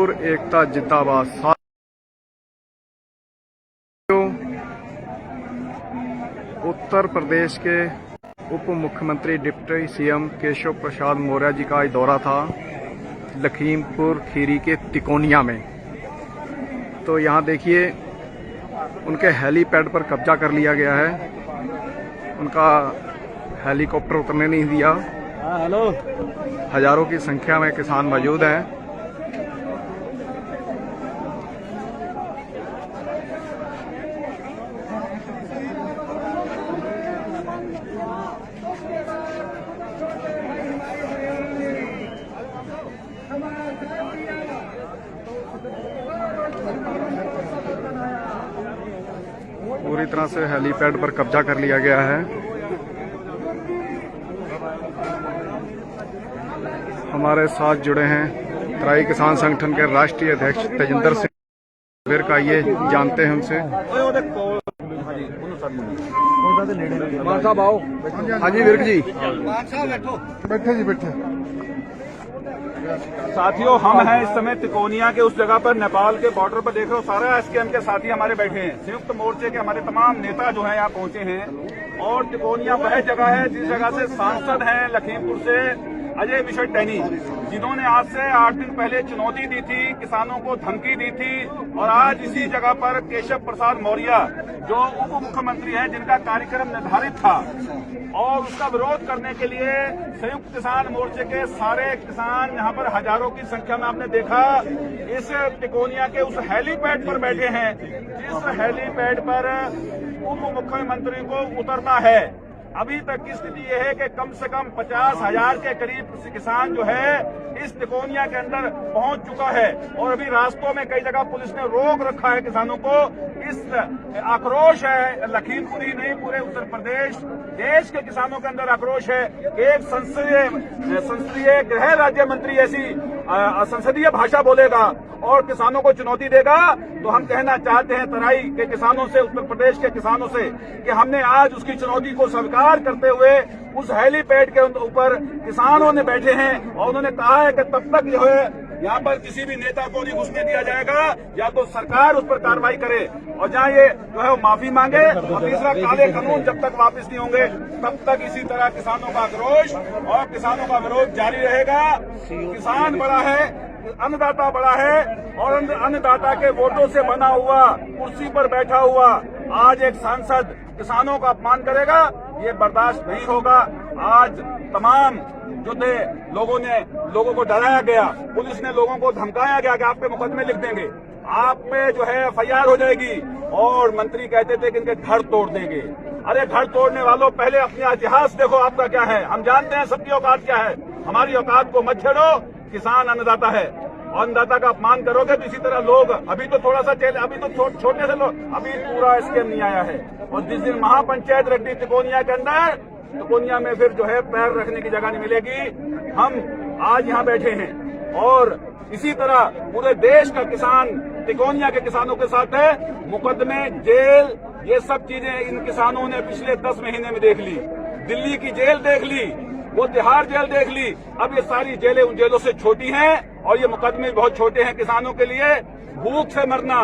मजदूर एकता जिंदाबाद। उत्तर प्रदेश के उप मुख्यमंत्री डिप्टी सीएम केशव प्रसाद मौर्य जी का आज दौरा था लखीमपुर खीरी के तिकोनिया में। तो यहाँ देखिए उनके हेलीपैड पर कब्जा कर लिया गया है, उनका हेलीकॉप्टर उतरने नहीं दिया। हेलो, हजारों की संख्या में किसान मौजूद हैं। पूरी तरह से हेलीपैड पर कब्जा कर लिया गया है। हमारे साथ जुड़े हैं तराई किसान संगठन के राष्ट्रीय अध्यक्ष तेजिंदर सिंह विर्क, आइए जानते हैं उनसे। हाँ जी विर्क जी, बैठे जी बैठे। साथियों, हम हैं इस समय तिकोनिया के उस जगह पर, नेपाल के बॉर्डर पर। देख रहे हो सारा एसकेएम के साथी हमारे बैठे हैं। संयुक्त मोर्चे के हमारे तमाम नेता जो हैं यहाँ पहुंचे हैं। और तिकोनिया वह जगह है जिस जगह से सांसद हैं लखीमपुर से अजय मिश्र टैनी, जिन्होंने आज से 8 दिन पहले चुनौती दी थी, किसानों को धमकी दी थी। और आज इसी जगह पर केशव प्रसाद मौर्य जो उप मुख्यमंत्री हैं, जिनका कार्यक्रम निर्धारित था और उसका विरोध करने के लिए संयुक्त किसान मोर्चे के सारे किसान यहाँ पर हजारों की संख्या में आपने देखा इस तिकोनिया के उस हेलीपैड पर बैठे हैं, जिस हेलीपैड पर उप मुख्यमंत्री को उतरना है। अभी तक की स्थिति यह है कि कम से कम 50,000 के करीब किसान जो है इस तिकोनिया के अंदर पहुंच चुका है। और अभी रास्तों में कई जगह पुलिस ने रोक रखा है किसानों को। इस आक्रोश है, लखीमपुर ही नहीं पूरे उत्तर प्रदेश देश के किसानों के अंदर आक्रोश है। एक संसदीय गृह राज्य मंत्री ऐसी संसदीय भाषा बोलेगा और किसानों को चुनौती देगा, तो हम कहना चाहते हैं तराई के किसानों से, उत्तर प्रदेश के किसानों से, कि हमने आज उसकी चुनौती को स्वीकार करते हुए उस हेलीपैड के ऊपर किसानों ने बैठे हैं और उन्होंने कहा है कि तब तक जो है यहाँ पर किसी भी नेता को नहीं घुसने दिया जाएगा, या तो सरकार उस पर कार्रवाई करे और जहाँ ये जो है वो माफी मांगे। और तीसरा, काले कानून जब तक वापस नहीं होंगे तब तक इसी तरह किसानों का आक्रोश और किसानों का विरोध जारी रहेगा। किसान बड़ा है, अन्नदाता बड़ा है और अन्नदाता के वोटों से बना हुआ कुर्सी पर बैठा हुआ आज एक सांसद किसानों का अपमान करेगा, ये बर्दाश्त नहीं होगा। आज तमाम जो थे लोगों को डराया गया, पुलिस ने लोगों को धमकाया गया कि आप पे मुकदमे लिख देंगे, आप पे जो है एफआईआर हो जाएगी। और मंत्री कहते थे कि इनके घर तोड़ देंगे। अरे घर तोड़ने वालों, पहले अपना इतिहास देखो आपका क्या है। हम जानते हैं सबकी औकात क्या है। हमारी औकात को मत छेड़ो। किसान अन्नदाता है और अन्नदाता का अपमान करोगे तो इसी तरह लोग, अभी तो थोड़ा सा अभी तो छोटे से लोग, अभी पूरा स्कीम नहीं आया है। और जिस दिन महापंचायत रख दी तिकोनिया के अंदर, तिकोनिया में फिर जो है पैर रखने की जगह नहीं मिलेगी। हम आज यहाँ बैठे हैं और इसी तरह पूरे देश का किसान तिकोनिया के किसानों के साथ है। मुकदमे, जेल, ये सब चीजें इन किसानों ने पिछले 10 महीने में देख ली। दिल्ली की जेल देख ली, वो तिहाड़ जेल देख ली। अब ये सारी जेलें उन जेलों से छोटी हैं और ये मुकदमे बहुत छोटे हैं। किसानों के लिए भूख से मरना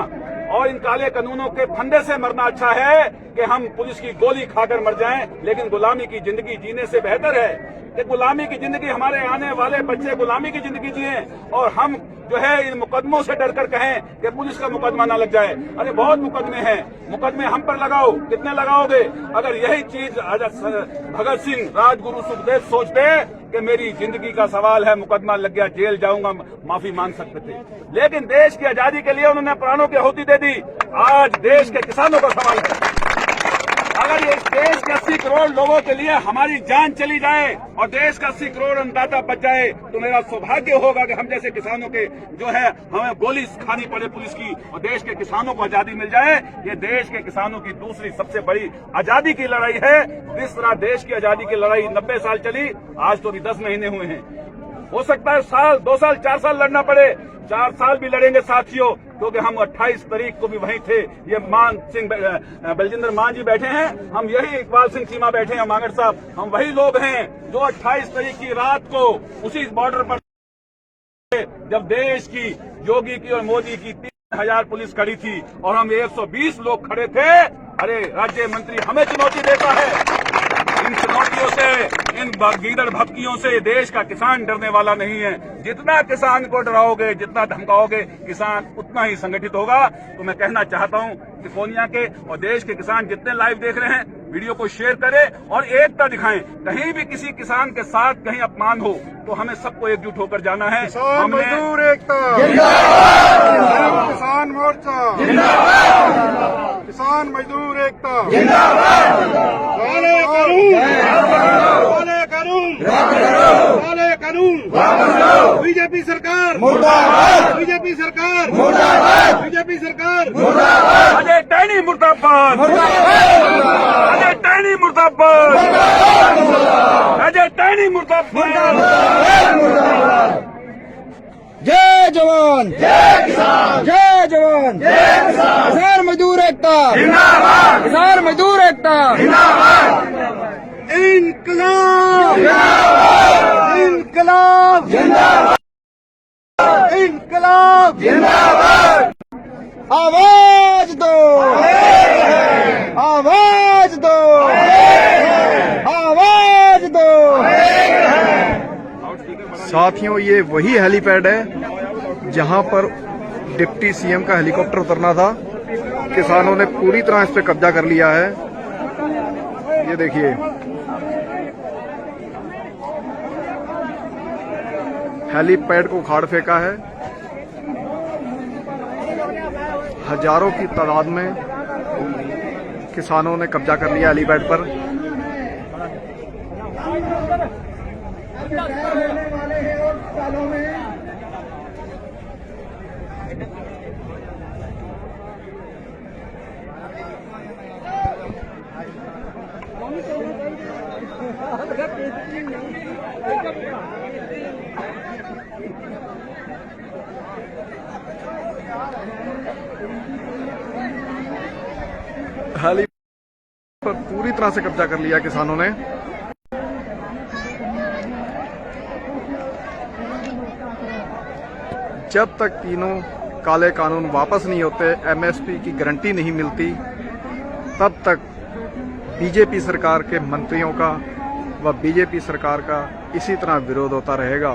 और इन काले कानूनों के फंदे से मरना अच्छा है कि हम पुलिस की गोली खाकर मर जाएं, लेकिन गुलामी की जिंदगी जीने से बेहतर है कि गुलामी की जिंदगी, हमारे आने वाले बच्चे गुलामी की जिंदगी जिए और हम जो है इन मुकदमों से डरकर कहें कि पुलिस का मुकदमा ना लग जाए। अरे बहुत मुकदमे हैं, मुकदमे हम पर लगाओ, कितने लगाओगे? अगर यही चीज भगत सिंह, राजगुरु, सुखदेव सोचते कि मेरी जिंदगी का सवाल है, मुकदमा लग गया, जेल जाऊंगा, माफी मांग सकते थे। लेकिन देश की आजादी के लिए उन्होंने प्राणों की आहुति दे दी। आज देश के किसानों का सवाल है। अगर ये देश के 80 करोड़ लोगों के लिए हमारी जान चली जाए और देश का 80 करोड़ अन्नदाता बच जाए, तो मेरा सौभाग्य होगा कि हम जैसे किसानों के जो है हमें गोली खानी पड़े पुलिस की और देश के किसानों को आजादी मिल जाए। ये देश के किसानों की दूसरी सबसे बड़ी आजादी की लड़ाई है। जिस तरह देश की आजादी की लड़ाई 90 साल चली, आज तो अभी 10 महीने हुए हैं। हो सकता है साल, 2 साल, 4 साल लड़ना पड़े, 4 साल भी लड़ेंगे साथियों, क्योंकि हम 28 तारीख को भी वहीं थे। ये बलजिंदर मान जी बैठे हैं, हम यही इकबाल सिंह चीमा बैठे हैं, मांगड़ साहब, हम वही लोग हैं जो 28 तारीख की रात को उसी बॉर्डर पर जब देश की योगी की और मोदी की 3000 पुलिस खड़ी थी और हम 120 लोग खड़े थे। अरे राज्य मंत्री हमें चुनौती देता है। इन चुनौतियों से, इन गीदड़ भक्तियों से देश का किसान डरने वाला नहीं है। जितना किसान को डराओगे, जितना धमकाओगे, किसान उतना ही संगठित होगा। तो मैं कहना चाहता हूं तिकोनिया के और देश के किसान जितने लाइव देख रहे हैं, वीडियो को शेयर करें और एकता दिखाएं। कहीं भी किसी किसान के साथ कहीं अपमान हो तो हमें सबको एकजुट होकर जाना है। किसान मजदूर एकता, किसान मोर्चा, किसान मजदूर एकता, काले कानून, काले कानून, बीजेपी सरकार, बीजेपी सरकार, बीजेपी सरकार, अजय टैनी मुर्दाबाद, अजय टैनी मुर्दाबाद, अजय टैनी मुर्दाबाद। जय जवान, जय किसान, जय जवान, जय किसान, किसान मजदूर एकता जिंदाबाद, किसान मजदूर एकता जिंदाबाद, इनकलाब इनकलाब जिंदाबाद, इनकलाब जिंदाबाद, आवाज दो, आवाज दो, आवाज दो। साथियों, ये वही हेलीपैड है जहां पर डिप्टी सीएम का हेलीकॉप्टर उतरना था। किसानों ने पूरी तरह इस पे कब्जा कर लिया है। ये देखिए, हेलीपैड को उखाड़ फेंका है। हजारों की तादाद में किसानों ने कब्जा कर लिया हेलीपैड पर। हेली पर पूरी तरह से कब्जा कर लिया किसानों ने। जब तक तीनों काले कानून वापस नहीं होते, एमएसपी की गारंटी नहीं मिलती, तब तक बीजेपी सरकार के मंत्रियों का व बीजेपी सरकार का इसी तरह विरोध होता रहेगा।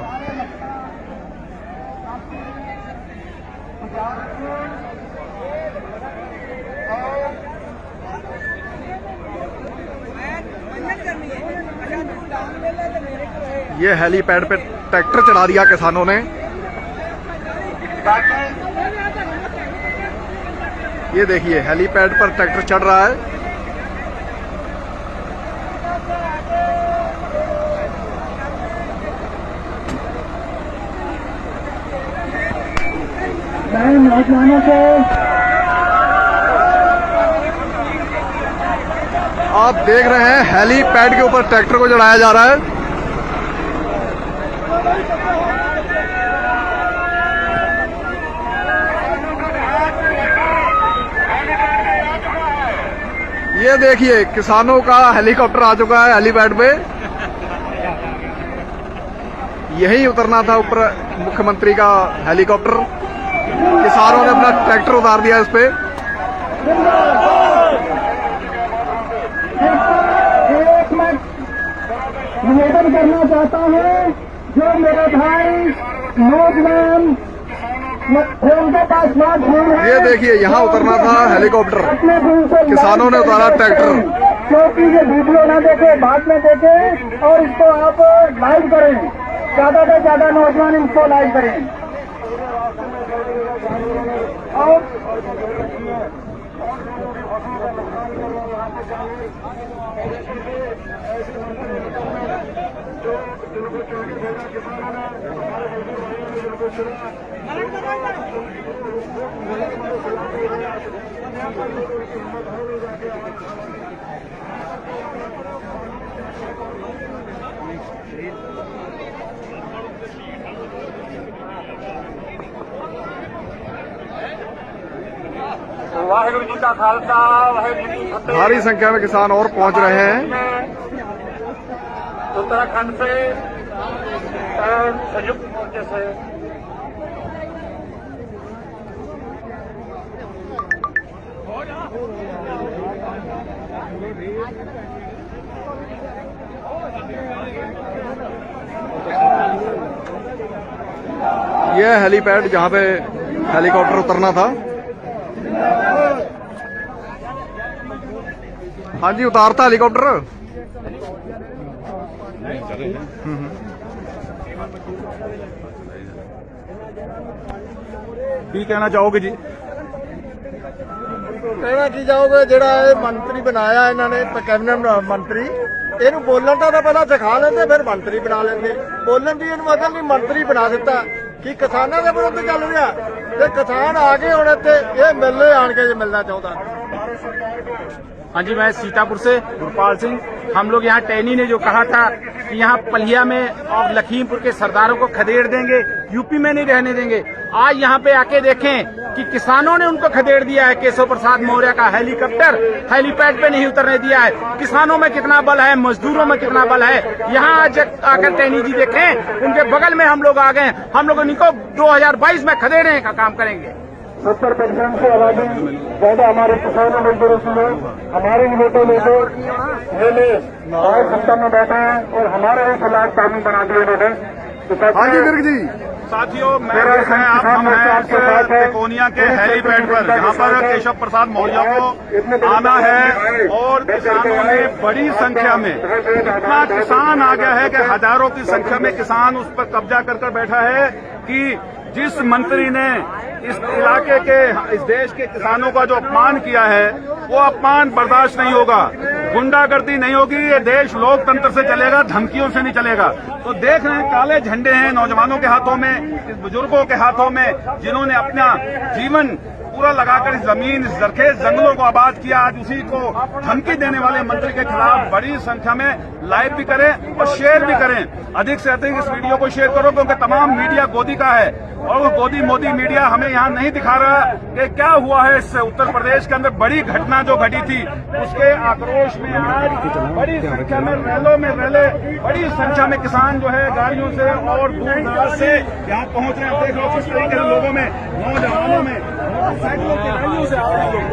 ये हेलीपैड पे ट्रैक्टर चढ़ा दिया किसानों ने। ये देखिए, हेलीपैड पर ट्रैक्टर चढ़ रहा है। नौजवानों से आप देख रहे हैं हेलीपैड के ऊपर ट्रैक्टर को चढ़ाया जा रहा है। ये देखिए, किसानों का हेलीकॉप्टर आ चुका है हेलीपैड पे। यही उतरना था ऊपर मुख्यमंत्री का हेलीकॉप्टर। किसानों ने अपना ट्रैक्टर उतार दिया इस पे। एक मिनट निवेदन करना चाहता हूँ, जो मेरे भाई नौजवान उनके पास स्मार्टफोन है। ये देखिए, यहाँ उतरना था हेलीकॉप्टर, किसानों ने उतारा ट्रैक्टर। क्योंकि ये वीडियो ना देखे, बाद में देखे और इसको आप लाइव करें, ज्यादा से ज्यादा नौजवान इसको लाइव करें। और वाहिगुरू जी का खालसा, वाहिगुरू जी की फतेह। भारी संख्या में किसान और पहुंच रहे हैं। उत्तराखंड से और संयुक्त मोर्चे से है हेलीपैड जहां पे हेलीकॉप्टर उतरना था। हाँ जी, उतारता हेलीकॉप्टर। की कहना चाहोगे जी? कहना की जाओगे ਜਿਹੜਾ ਇਹ ਮੰਤਰੀ ਬਣਾਇਆ ਇਹਨਾਂ ਨੇ ਕੈਬਨਿਟ ਮੰਤਰੀ ਇਹਨੂੰ ਬੋਲਣ ਦਾ ਤਾਂ ਪਹਿਲਾਂ ਸਿਖਾ ਲੈਂਦੇ ਫਿਰ ਮੰਤਰੀ ਬਣਾ ਲੈਂਦੇ। ਬੋਲਣ ਦੀ ਇਹਨੂੰ ਅਕਲ ਨਹੀਂ, ਮੰਤਰੀ ਬਣਾ ਦਿੱਤਾ ਕਿ ਕਿਸਾਨਾਂ ਦੇ ਵਿਰੁੱਧ ਚੱਲ ਰਿਹਾ ਤੇ ਕਿਸਾਨ ਆ ਗਏ ਹੁਣ ਇੱਥੇ ਇਹ ਮਿਲਣੇ ਆਣ ਕੇ ਜੇ ਮਿਲਣਾ ਚਾਹੁੰਦਾ। हाँ जी, मैं सीतापुर से गुरपाल सिंह। हम लोग यहाँ टैनी ने जो कहा था कि यहाँ पलिया में और लखीमपुर के सरदारों को खदेड़ देंगे, यूपी में नहीं रहने देंगे। आज यहाँ पे आके देखें कि किसानों ने उनको खदेड़ दिया है। केशव प्रसाद मौर्य का हेलीकॉप्टर हेलीपैड पे नहीं उतरने दिया है। किसानों में कितना बल है, मजदूरों में कितना बल है। यहाँ आज आकर टैनी जी देखें, उनके बगल में हम लोग आ गए। हम लोग इनको 2022 में खदेड़ने का काम करेंगे। 70% से आबादी ज्यादा हमारे किसानों मजदूरों से है। हमारे ही बेटे लेकर ये आज सत्ता में बैठे हैं और हमारे ही खिलाफ कानून बना दिए इन्होंने। हाँ जी गर्ग जी। साथियों, हम हैं तिकोनिया के हेलीपैड पर, जहाँ पर केशव प्रसाद मौर्य को आना है और किसानों ने बड़ी संख्या में, इतना किसान आ गया है कि हजारों की संख्या में किसान उस पर कब्जा कर बैठा है कि जिस मंत्री ने इस इलाके के, इस देश के किसानों का जो अपमान किया है वो अपमान बर्दाश्त नहीं होगा। गुंडागर्दी नहीं होगी, ये देश लोकतंत्र से चलेगा, धमकियों से नहीं चलेगा। तो देख रहे हैं काले झंडे हैं नौजवानों के हाथों में, इस बुजुर्गों के हाथों में, जिन्होंने अपना जीवन पूरा लगाकर इस जमीन, इस जरखेज जंगलों को आबाद किया। आज उसी को धमकी देने वाले मंत्री के खिलाफ बड़ी संख्या में लाइव भी करें और शेयर भी करें। अधिक से अधिक इस वीडियो को शेयर करो, क्योंकि तमाम मीडिया गोदी का है और वो गोदी मोदी मीडिया हमें यहाँ नहीं दिखा रहा कि क्या हुआ है। इससे उत्तर प्रदेश के अंदर बड़ी घटना जो घटी थी, उसके आक्रोश में आज बड़ी संख्या में रैलों में रैले, बड़ी संख्या में किसान जो है गाड़ियों से और दूर दराज से यहाँ पहुंच रहे हैं। देख लो किस तरीके से लोगों में, नौजवानों में मोटरसाइकिलों की रैलियों से आ रहे हैं।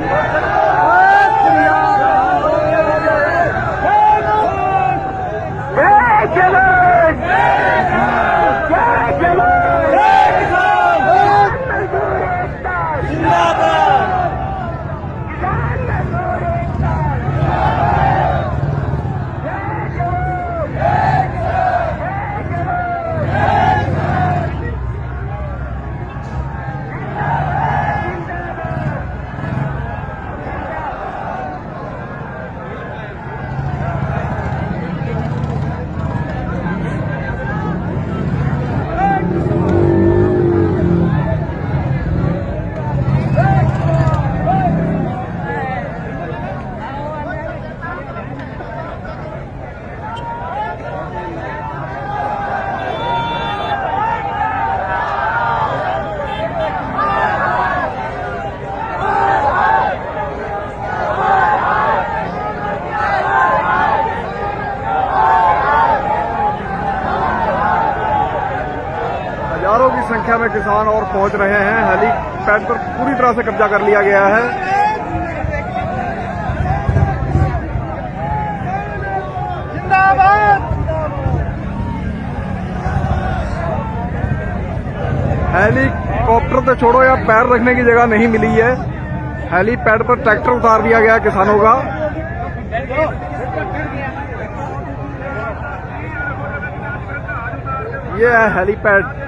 हजारों की संख्या में किसान और पहुंच रहे हैं। हेलीपैड पर पूरी तरह से कब्जा कर लिया गया है। हेलीकॉप्टर तो छोड़ो, या पैर रखने की जगह नहीं मिली है। हेलीपैड पर ट्रैक्टर उतार दिया गया किसानों का। ये है हेलीपैड।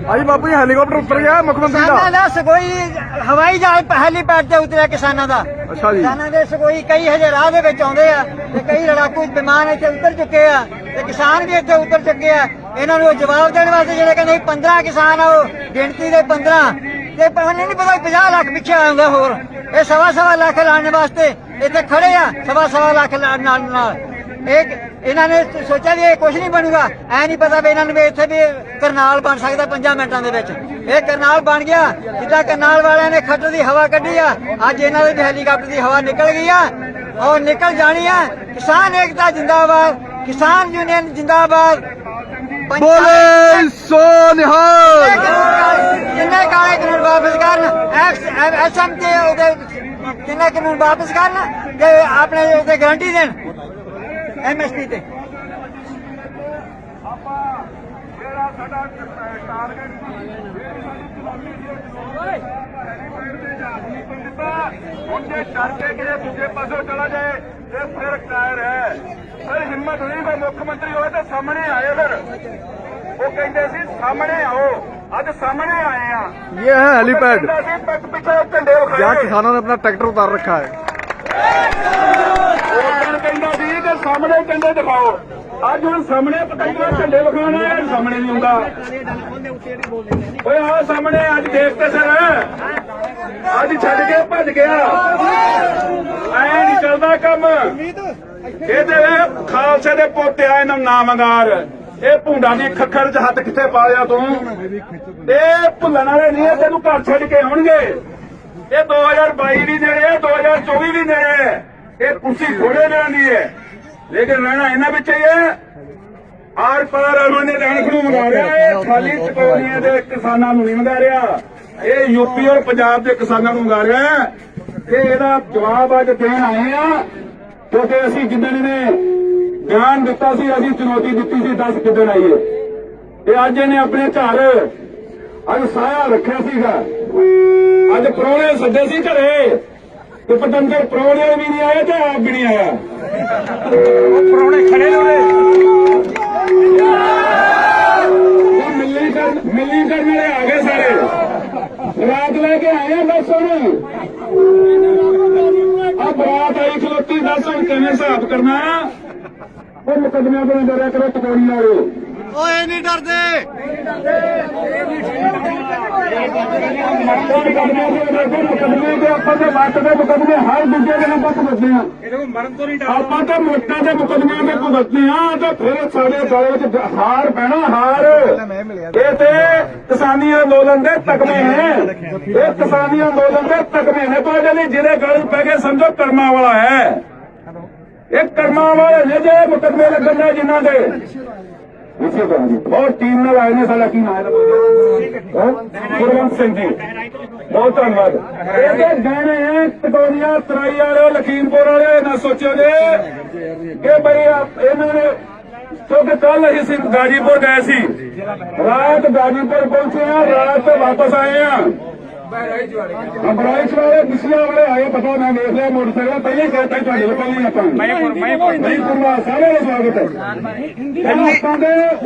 ਹਾਂਜੀ ਬਾਪੂ ਜੀ, ਹੈਲੀਕਾਪਟਰ ਉੱਤਰ ਗਿਆ ਮੁੱਖਮੰਤਰੀ किसानों ਦਾ। का सगोई हवाई जहाज हेलीपैड ते उतरिया किसानों का। ਅੱਛਾ ਜੀ। किसानों के सगोई कई हजे राह दे विच आउंदे आ ते कई लड़ाकू विमान इत्थे उतर चुके आ ते किसान भी इत्थे उतर चुके आ। इन्हां नूं जवाब देने वास्ते जिहड़े कहंदे 15 किसान आ, वो गिणती दे 15 ते उन्हें नहीं पता 50 लाख पिछे आउंदा होर। ये सवा लाख लाने वास्ते इत्थे खड़े आ। सवा लाख नाल एक इन्होंने सोचा भी कुछ नहीं बनूगा। ऐ नहीं पता भी इन्होंने भी इत्थे भी करनाल बन सकता 5 मिनटां दे विच। ये करनाल बन गया। जिद्दां करनाल वाले ने खट्टर की हवा कढ़ी आ, अज इन्हां दे हेलीकाप्टर की हवा निकल गई है और निकल जानी है। किसान एकता जिंदाबाद, किसान यूनियन जिंदाबाद, बोले सो निहाल। जिन्ने काले कानून वापस करन एसएम के जिन्ने कानून वापस करन ते अपने गारंटी देन एमएसपी ते दूजे पासों चला जाए ये फिर कायर है। फिर हिम्मत नहीं कोई मुख्यमंत्री होए तो सामने आए। फिर वो कहते सी सामने आओ, अज सामने आए हैं। ये है हेलीपैड पीछे झंडे जहाँ किसानों ने अपना ट्रैक्टर उतार रखा है। कहता सी कि सामने झंडे दिखाओ, अज हम सामने पतंगा झंडे विखाने सामने नहीं होंगे। आ सामने अज देखते सर अज छड़ के भज गया ऐ नहीं चलता कम। ये खालसे दे पोते आए नामगार ये भूडा दी खखर च हथ किथे पा लिया तू। ये भुलन वाले नहीं तेन घर छड़ के आउणगे। ये 2022 भी नेड़े 2024 भी नेड़े। ये कुर्सी थोड़े दिनों की है लेकिन रहना इन्होंने बिच ही है। आर पार उन्होंने रणख नूं मंगा रहा है, खाली चकौनिया के किसानों नहीं मंगा रहा। ये यूपी और पंजाब के किसानों को मंगा रहा है। ਇਹਦਾ जवाब अज देन आए हैं क्योंकि असीं जिद्दण ने बयान दिता सी असीं चुनौती दी सी 10 किदन आईए ते अज इहने अपने घर अज साया रखिया सीगा। अज परौणे सद्दे सी घरे ते पतंगर परौणे भी नहीं आए ते आप भी नहीं आया। परौणे खड़े रहे मिलनी करने वाले आ गए सारे रात लेके आए हैं। बस अब बात आई खलोती 10 हम किवें हिसाब करना। वो मुकदमे पर डरिया करो टकोरी वाले नहीं डरते। मुकदमे के अपन के वक्त के मुकदमे हर दूजे के नंबर भुगतते हैं। आप तो वोटां के मुकदमे के भुगतते हैं तो फिर सारे गले हार पैना हार। ये तो किसानी अंदोलन के तकमे हैं। ये किसानी अंदोलन के तकमे ने पाजे जिन्हें गल पै गए समझो कर्मा वाला है। एक कर्मा वाले ने जो मुकदमे लगन है जिन्हों के बहुत टीम ने आए ने साला की नाम गुरवंत सिंह जी बहुत धन्यवाद। गहने हैं टकोरिया तराई वाले लखीमपुर वाले ना सोचो जे कि भाई इन्होंने क्योंकि कल असी गाजीपुर गए सी रात गाजीपुर पहुंचे हैं रात वापस आए हैं। बराइच वाले बिछिया वाले आए पता मैं देख लिया मोटरसाइकिल पहले कहता पहले आप सारे स्वागत है।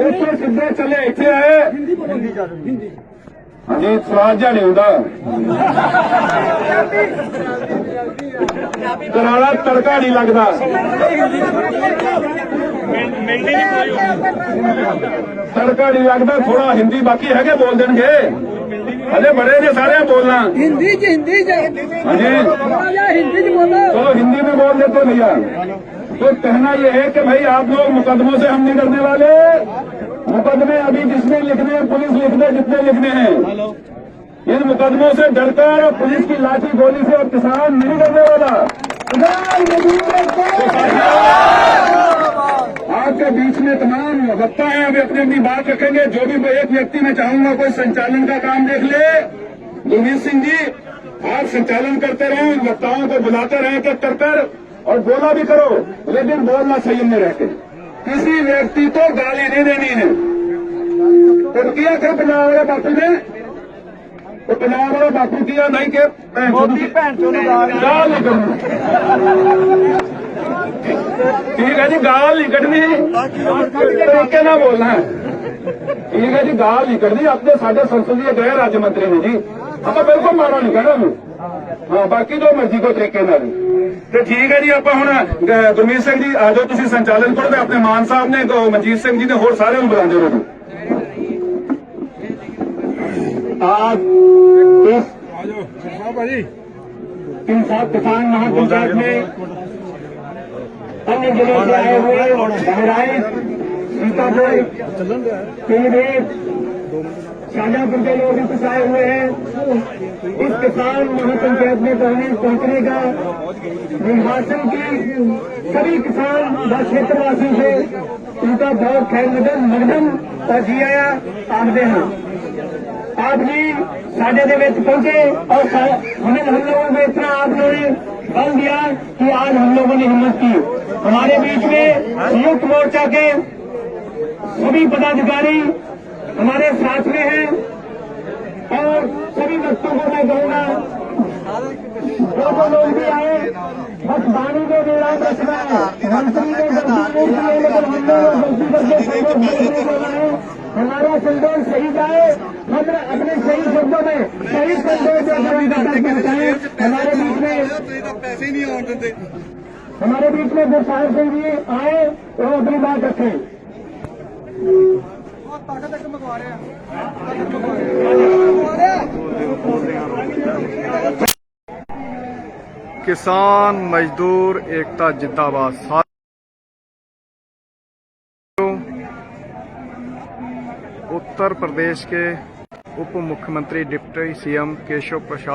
ऊपर सीधे चले इतने आए हाँ जी स्वाद जा नहीं होता कराला तड़का नहीं लगता। तड़का नहीं लगता थोड़ा हिंदी बाकी है बोल देंगे अरे बड़े ने सारे बोलना हिंदी हाँ जी चलो हिंदी में बोल देते भैया। तो कहना यह है कि भाई आप लोग मुकदमों से हम नहीं डरने वाले। मुकदमे अभी जिसने लिखने हैं पुलिस लिखने जितने लिखने हैं इन मुकदमों से डरकर पुलिस की लाठी गोली से और किसान नहीं डरने वाला। आपके बीच में तमाम वक्ता हैं अभी अपनी अपनी बात रखेंगे। जो भी एक व्यक्ति मैं चाहूंगा कोई संचालन का काम देख ले। गुरमीत सिंह जी आप संचालन करते रहे वक्ताओं को बुलाते रहे कि कर और बोला भी करो लेकिन बोलना संयम में रहकर किसी व्यक्ति को गाली नहीं देनी है। तो किया क्या पंजाब वाले बापू ने तो पंजाब वाले बापू किया नहीं के गाल नहीं करनी। ठीक है जी गाल नहीं कटनी तरीके ना बोलना है। ठीक है जी गाल नहीं कटनी अपने साढ़े संसदीय गृह राज्य मंत्री ने जी आप बिल्कुल मारो नहीं कहना। हाँ बाकी जो मर्जी को तरीके ना तो ठीक है जी आप हूँ गुरमीत सिंह जी आ जाओ तुम संचालन करो तो अपने मान साहब ने मनजीत सिंह जी ने होर सारे बुलाते रहो। आज इंसाफ किसान महापंचायत में अन्य जिलों से आए हुए बहराइच सीतापुर पीलीभीत शाजापुर के लोग भी कुछ आए हुए हैं। इस किसान महापंचायत में पहुंचने का निर्वाचन की सभी किसान व क्षेत्रवासी से उनका बहुत खैर मकदम और जी आया आखते हैं। आप जी साडे दे विच पहुंचे और हम लोगों को इतना आपने बल दिया कि आज हम लोगों ने हिम्मत की। हमारे बीच में संयुक्त मोर्चा के सभी पदाधिकारी हमारे साथ में हैं और सभी बच्चों को मैं कहूंगा जो लोग भी आए बस वाणी को विराम रखना है। मंत्री ने गलती नहीं की है, लेकिन हम लोग गलती करके संतोष नहीं करना है। हमारा संतोष सही जाए, हम अपने सही शब्दों में सही संतोष पहुंचाए। हमारे बीच में पैसे नहीं आने देते। हमारे बीच में गुरसाहिब सिंह जी आए तो अपनी बात रखें। किसान मजदूर एकता जिंदाबाद। उत्तर प्रदेश के उप मुख्यमंत्री डिप्टी सीएम केशव प्रसाद